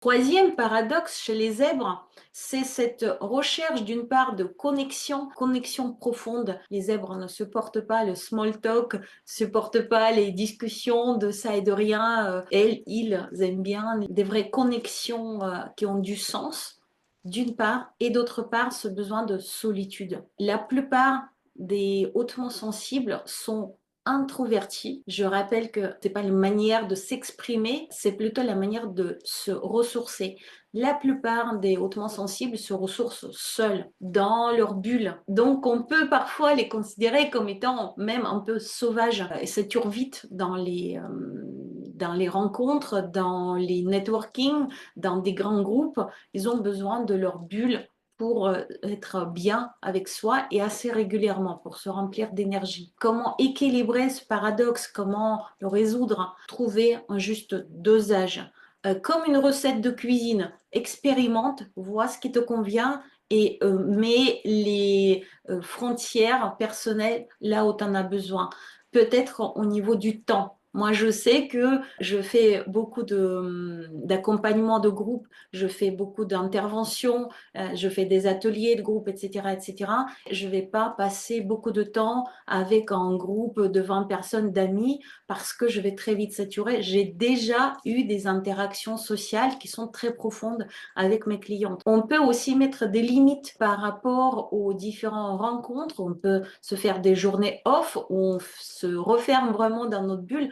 Troisième paradoxe chez les zèbres, c'est cette recherche d'une part de connexion profonde. Les zèbres ne supportent pas le small talk, ne supportent pas les discussions de ça et de rien. Ils aiment bien des vraies connexions qui ont du sens, d'une part, et d'autre part, ce besoin de solitude. La plupart des hautement sensibles sont introvertis. Je rappelle que c'est pas une manière de s'exprimer, c'est plutôt la manière de se ressourcer. La plupart des hautement sensibles se ressourcent seuls, dans leur bulle. Donc on peut parfois les considérer comme étant même un peu sauvages. Et ça dure vite dans les rencontres, dans les networking, dans des grands groupes. Ils ont besoin de leur bulle pour être bien avec soi et assez régulièrement pour se remplir d'énergie. Comment équilibrer ce paradoxe? Comment le résoudre? Trouver un juste dosage. Comme une recette de cuisine, expérimente, vois ce qui te convient et mets les frontières personnelles là où tu en as besoin. Peut-être au niveau du temps. Moi, je sais que je fais beaucoup d'accompagnement de groupe, je fais beaucoup d'interventions, je fais des ateliers de groupe, etc., etc. Je ne vais pas passer beaucoup de temps avec un groupe de 20 personnes d'amis parce que je vais très vite saturer. J'ai déjà eu des interactions sociales qui sont très profondes avec mes clientes. On peut aussi mettre des limites par rapport aux différentes rencontres. On peut se faire des journées off où on se referme vraiment dans notre bulle.